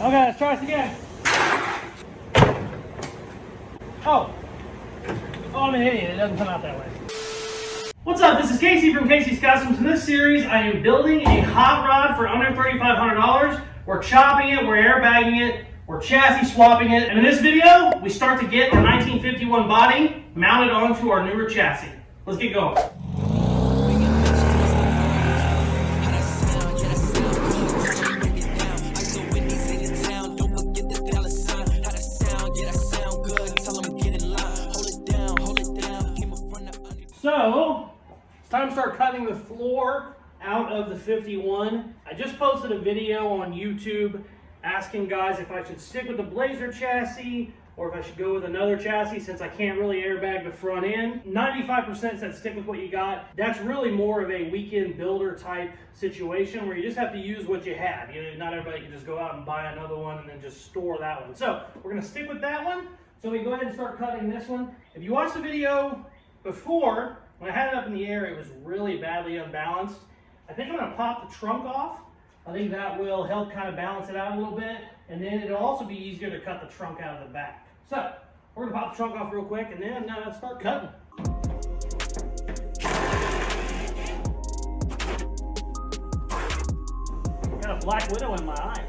Okay, let's try this again. Oh, I'm an idiot. It doesn't come out that way. What's up? This is Casey from Casey's Customs. In this series, I am building a hot rod for under $3,500. We're chopping it, we're airbagging it, we're chassis swapping it, and in this video, we start to get our 1951 body mounted onto our newer chassis. Let's get going. So, it's time to start cutting the floor out of the 51. I just posted a video on YouTube asking guys if I should stick with the Blazer chassis or if I should go with another chassis since I can't really airbag the front end. 95% said stick with what you got. That's really more of a weekend builder type situation where you just have to use what you have. You know, not everybody can just go out and buy another one and then just store that one. So, we're gonna stick with that one. So we go ahead and start cutting this one. If you watched the video before, when I had it up in the air, it was really badly unbalanced. I think I'm gonna pop the trunk off. I think that will help kind of balance it out a little bit. And then it'll also be easier to cut the trunk out of the back. So, we're gonna pop the trunk off real quick and then start cutting. Got a black widow in my eye.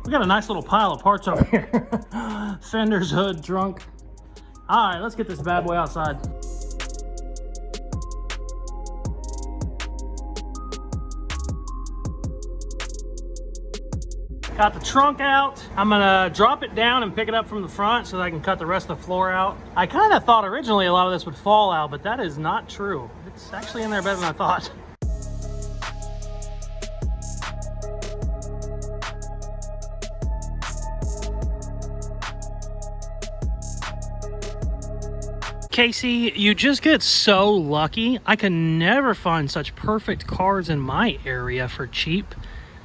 We got a nice little pile of parts over here. Fenders, hood, trunk. All right, let's get this bad boy outside. Got the trunk out. I'm gonna drop it down and pick it up from the front so that I can cut the rest of the floor out. I kind of thought originally a lot of this would fall out, but that is not true. It's actually in there better than I thought. Casey, you just get so lucky. I can never find such perfect cars in my area for cheap.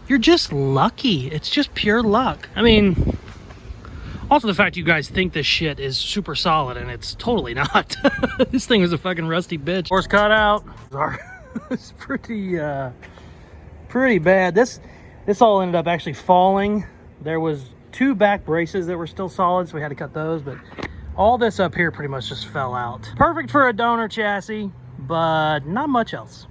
You're just lucky. It's just pure luck. I mean, also the fact you guys think this shit is super solid and it's totally not. This thing is a fucking rusty bitch. Horse cut out. It's pretty bad. This all ended up actually falling. There was 2 back braces that were still solid, so we had to cut those, but all this up here pretty much just fell out. Perfect for a donor chassis, but not much else.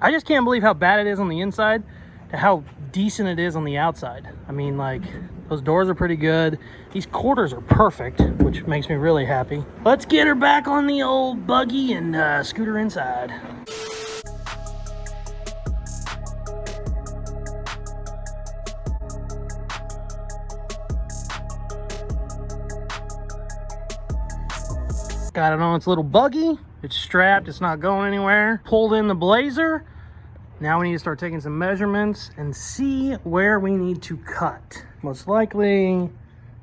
I just can't believe how bad it is on the inside to how decent it is on the outside. I mean, like, those doors are pretty good. These quarters are perfect, which makes me really happy. Let's get her back on the old buggy and scoot her inside. Got it on its little buggy. It's strapped, it's not going anywhere. Pulled in the Blazer. Now we need to start taking some measurements and see where we need to cut. Most likely,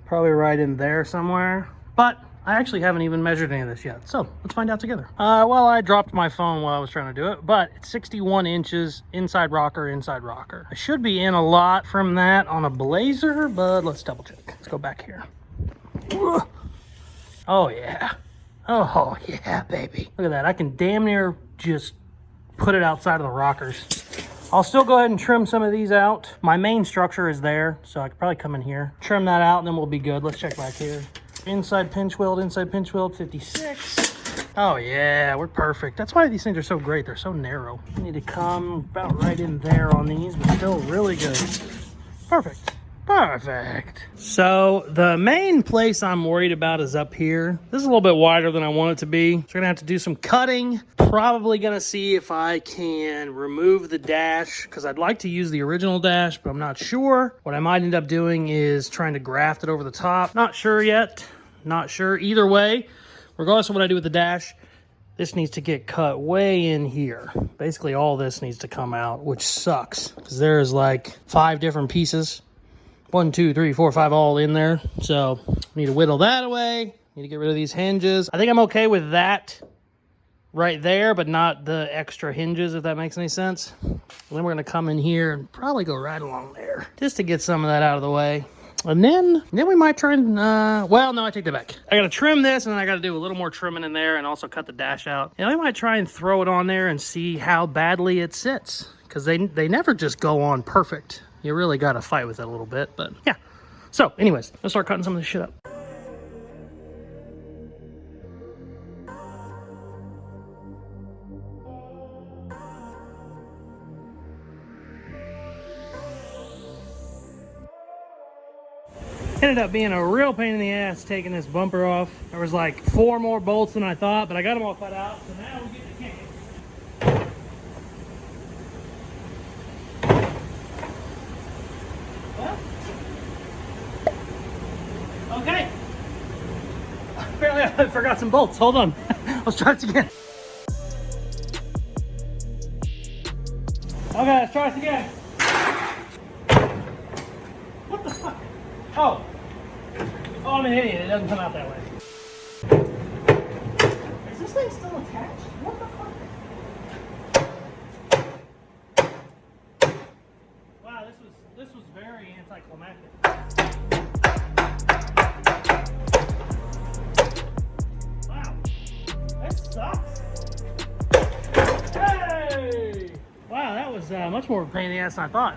probably right in there somewhere. But I actually haven't even measured any of this yet. So let's find out together. Well, I dropped my phone while I was trying to do it, but it's 61 inches inside rocker, inside rocker. I should be in a lot from that on a Blazer, but let's double check. Let's go back here. Oh yeah. Oh yeah, baby. Look at that. I can damn near just put it outside of the rockers. I'll still go ahead and trim some of these out. My main structure is there, so I could probably come in here, trim that out, and then we'll be good. Let's check back here. Inside pinch weld, 56. Oh yeah, we're perfect. That's why these things are so great. They're so narrow. We need to come about right in there on these, but still really good. Perfect. Perfect. So the main place I'm worried about is up here. This is a little bit wider than I want it to be. So we're gonna have to do some cutting. Probably gonna see if I can remove the dash because I'd like to use the original dash, but I'm not sure. What I might end up doing is trying to graft it over the top. Not sure yet. Not sure. Either way, regardless of what I do with the dash, this needs to get cut way in here. Basically all this needs to come out, which sucks because there's like 5 different pieces. 1, 2, 3, 4, 5 all in there. So need to whittle that away. Need to get rid of these hinges. I think I'm okay with that right there, but not the extra hinges, if that makes any sense. And then we're gonna come in here and probably go right along there just to get some of that out of the way. And then we might try and, well, no, I take that back. I gotta trim this, and then I gotta do a little more trimming in there and also cut the dash out. And I might try and throw it on there and see how badly it sits. because they never just go on perfect. You really got to fight with it a little bit, but yeah. So anyways, let's start cutting some of this shit up. Ended up being a real pain in the ass taking this bumper off. There was like 4 more bolts than I thought, but I got them all cut out, so now we're getting the cam. Well, okay. Apparently I forgot some bolts. Hold on. Let's try this again. Okay, let's try this again. What the fuck? Oh, I'm an idiot. It doesn't come out that way. Is this thing still attached? What the fuck? Wow, this was very anticlimactic. Wow, this sucks. Hey! Wow, that was much more of a pain in the ass than I thought.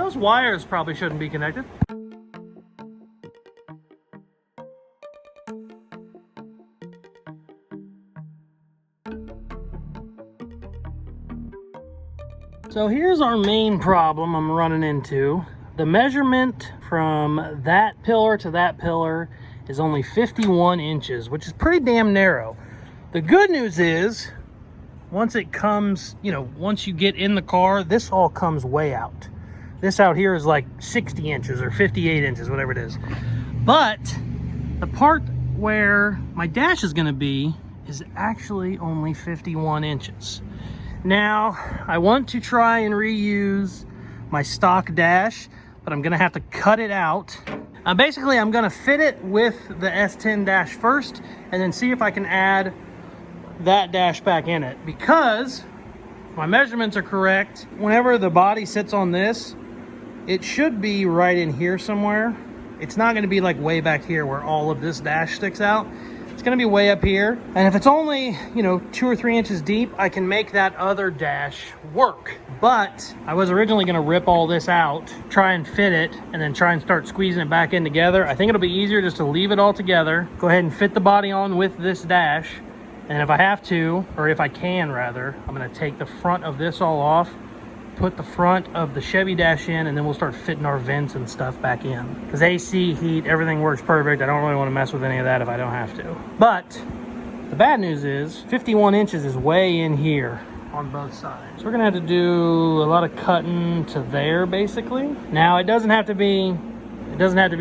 Those wires probably shouldn't be connected. So here's our main problem I'm running into. The measurement from that pillar to that pillar is only 51 inches, which is pretty damn narrow. The good news is, once it comes, once you get in the car, this all comes way out. This out here is like 60 inches or 58 inches, whatever it is. But the part where my dash is gonna be is actually only 51 inches. Now, I want to try and reuse my stock dash, but I'm gonna have to cut it out. Basically, I'm gonna fit it with the S10 dash first, and then see if I can add that dash back in it. Because my measurements are correct, whenever the body sits on this, it should be right in here somewhere. It's not gonna be like way back here where all of this dash sticks out. It's gonna be way up here. And if it's only, 2 or 3 inches deep, I can make that other dash work. But I was originally gonna rip all this out, try and fit it, and then try and start squeezing it back in together. I think it'll be easier just to leave it all together, go ahead and fit the body on with this dash. And if I have to, or if I can rather, I'm gonna take the front of this all off, put the front of the Chevy dash in, and then we'll start fitting our vents and stuff back in. Because AC, heat, everything works perfect. I don't really want to mess with any of that if I don't have to. But the bad news is 51 inches is way in here on both sides. So we're gonna have to do a lot of cutting to there basically. Now it doesn't have to be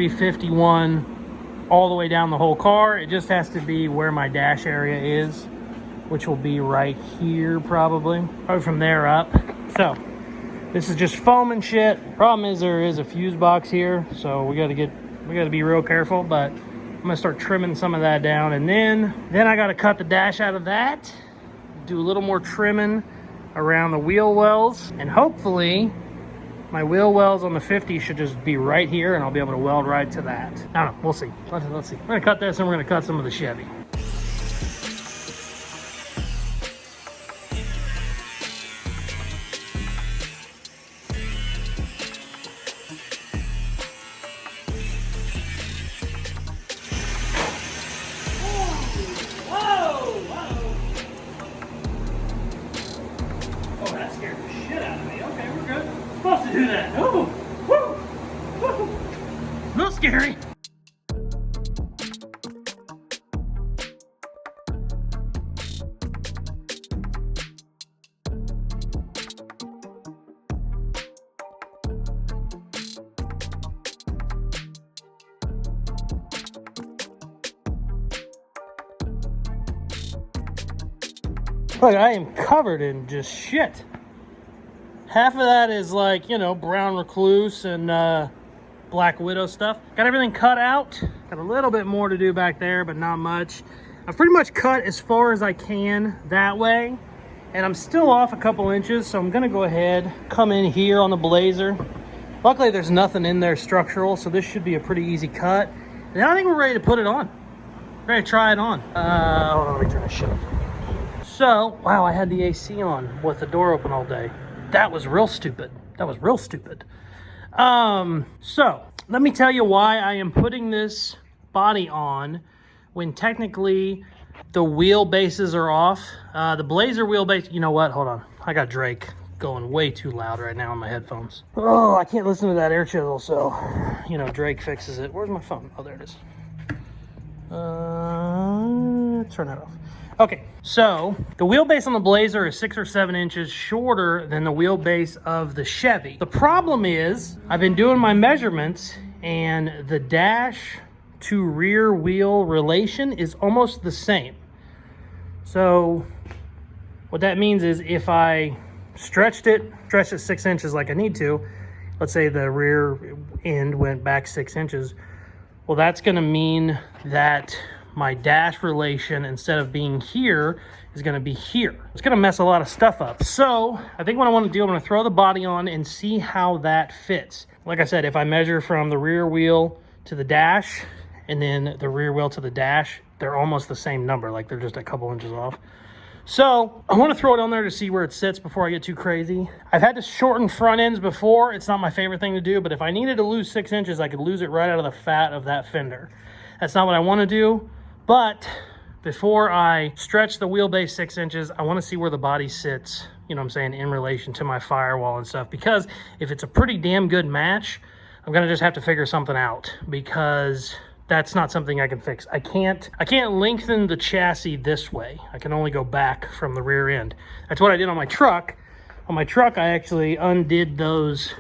51 all the way down the whole car. It just has to be where my dash area is, which will be right here probably from there up. So this is just foam and shit. Problem is there is a fuse box here, so we gotta be real careful, but I'm gonna start trimming some of that down, and then I gotta cut the dash out of that, do a little more trimming around the wheel wells, and hopefully my wheel wells on the 50 should just be right here, and I'll be able to weld right to that. I don't know, we'll see. Let's see. We're gonna cut this, and we're gonna cut some of the Chevy. Do that. Oh, woo, woo. A little scary. Look, I am covered in just shit. Half of that is like, brown recluse and black widow stuff. Got everything cut out. Got a little bit more to do back there, but not much. I've pretty much cut as far as I can that way. And I'm still off a couple inches, so I'm gonna go ahead, come in here on the Blazer. Luckily, there's nothing in there structural, so this should be a pretty easy cut. And I think we're ready to put it on. Ready to try it on. Hold on, let me turn this shit off. So, wow, I had the AC on with the door open all day. That was real stupid. That was real stupid. So let me tell you why I am putting this body on when technically the wheelbases are off. The Blazer wheelbase, you know what? Hold on. I got Drake going way too loud right now on my headphones. Oh, I can't listen to that air chisel, so, you know, Drake fixes it. Where's my phone? Oh, there it is. Turn that off. Okay, so the wheelbase on the Blazer is 6 or 7 inches shorter than the wheelbase of the Chevy. The problem is, I've been doing my measurements, and the dash to rear wheel relation is almost the same. So what that means is if I stretched it 6 inches like I need to, let's say the rear end went back 6 inches, well, that's going to mean that my dash relation, instead of being here, is going to be here. It's going to mess a lot of stuff up. So I think what I want to do, I'm going to throw the body on and see how that fits. Like I said, if I measure from the rear wheel to the dash and then the rear wheel to the dash, they're almost the same number, like they're just a couple inches off. So I want to throw it on there to see where it sits before I get too crazy. I've had to shorten front ends before. It's not my favorite thing to do, but if I needed to lose 6 inches, I could lose it right out of the fat of that fender. That's not what I want to do, but before I stretch the wheelbase 6 inches, I want to see where the body sits, you know what I'm saying, in relation to my firewall and stuff, because if it's a pretty damn good match, I'm going to just have to figure something out, because that's not something I can fix. I can't lengthen the chassis this way. I can only go back from the rear end. That's what I did on my truck. On my truck, I actually undid those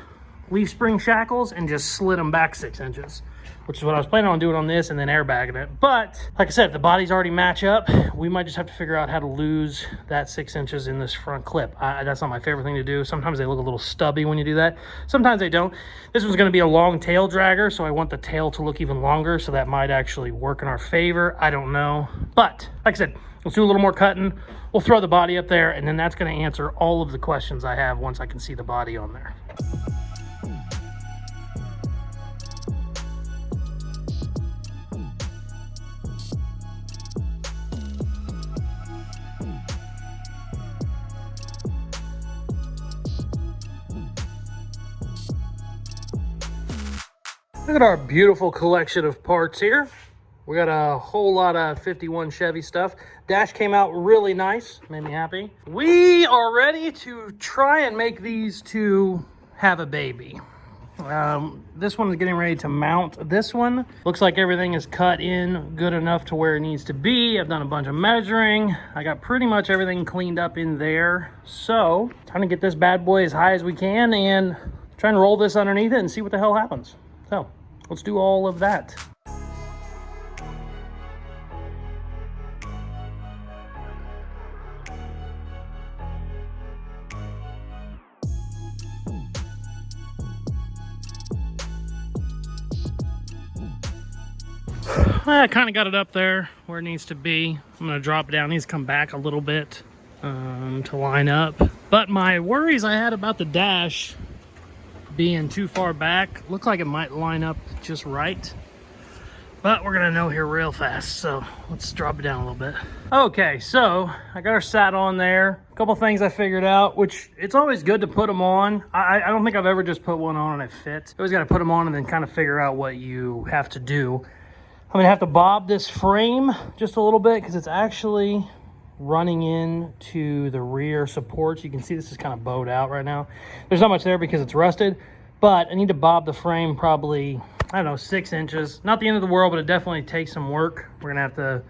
leaf spring shackles and just slid them back 6 inches, which is what I was planning on doing on this and then airbagging it. But like I said, if the bodies already match up, we might just have to figure out how to lose that 6 inches in this front clip. That's not my favorite thing to do. Sometimes they look a little stubby when you do that. Sometimes they don't. This one's going to be a long tail dragger, so I want the tail to look even longer, so that might actually work in our favor. I don't know. But like I said, let's do a little more cutting. We'll throw the body up there, and then that's going to answer all of the questions I have once I can see the body on there. Look at our beautiful collection of parts here. We got a whole lot of 51 Chevy stuff. Dash came out really nice, made me happy. We are ready to try and make these two have a baby. This one is getting ready to mount. This one looks like everything is cut in good enough to where it needs to be. I've done a bunch of measuring. I got pretty much everything cleaned up in there. So, trying to get this bad boy as high as we can and trying to roll this underneath it and see what the hell happens. So, let's do all of that. I kind of got it up there where it needs to be. I'm going to drop it down. It needs to come back a little bit to line up. But my worries I had about the dash being too far back, look like it might line up just right. But we're going to know here real fast. So let's drop it down a little bit. Okay, so I got her sat on there. A couple things I figured out, which it's always good to put them on. I don't think I've ever just put one on and it fits. You always got to put them on and then kind of figure out what you have to do. I'm gonna have to bob this frame just a little bit because it's actually running into the rear supports. You can see this is kind of bowed out right now. There's not much there because it's rusted, but I need to bob the frame probably, I don't know, 6 inches. Not the end of the world, but it definitely takes some work. We're gonna have to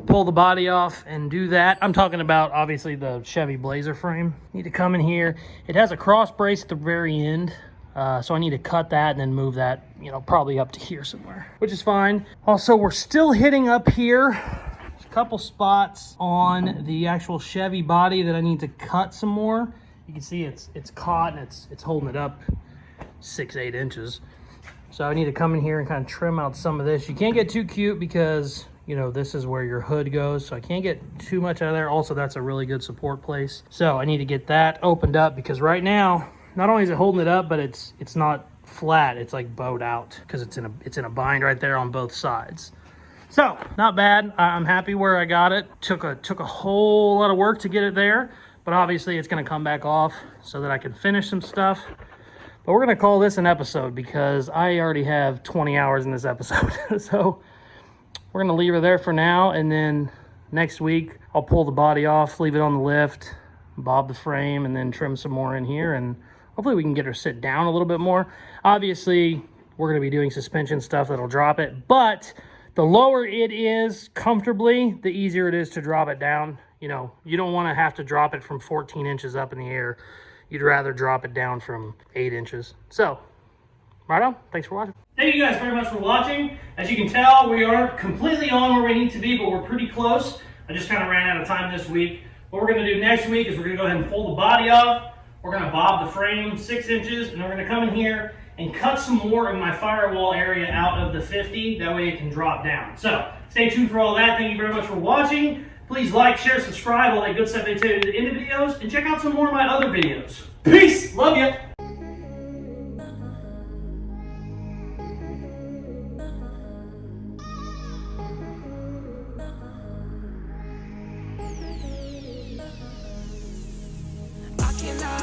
pull the body off and do that. I'm talking about obviously the Chevy Blazer frame. Need to come in here. It has a cross brace at the very end. So I need to cut that and then move that, you know, probably up to here somewhere, which is fine. Also, we're still hitting up here. There's a couple spots on the actual Chevy body that I need to cut some more. You can see it's caught and it's holding it up 6-8 inches. So I need to come in here and kind of trim out some of this. You can't get too cute because, you know, this is where your hood goes. So I can't get too much out of there. Also, that's a really good support place. So I need to get that opened up because right now, not only is it holding it up, but it's not flat. It's like bowed out because it's in a bind right there on both sides. So not bad. I'm happy where I got it. Took a whole lot of work to get it there, but obviously it's going to come back off so that I can finish some stuff. But we're going to call this an episode because I already have 20 hours in this episode. So we're going to leave her there for now, and then next week I'll pull the body off, leave it on the lift, bob the frame, and then trim some more in here, and hopefully we can get her sit down a little bit more. Obviously, we're going to be doing suspension stuff that'll drop it, but the lower it is comfortably, the easier it is to drop it down. You know, you don't want to have to drop it from 14 inches up in the air. You'd rather drop it down from 8 inches. So, right on. Thanks for watching. Thank you guys very much for watching. As you can tell, we aren't completely on where we need to be, but we're pretty close. I just kind of ran out of time this week. What we're going to do next week is we're going to go ahead and pull the body off. We're going to bob the frame 6 inches, and we're going to come in here and cut some more of my firewall area out of the 50. That way it can drop down. So stay tuned for all that. Thank you very much for watching. Please like, share, subscribe, all that good stuff they tell you at the end of videos, and check out some more of my other videos. Peace! Love ya! I cannot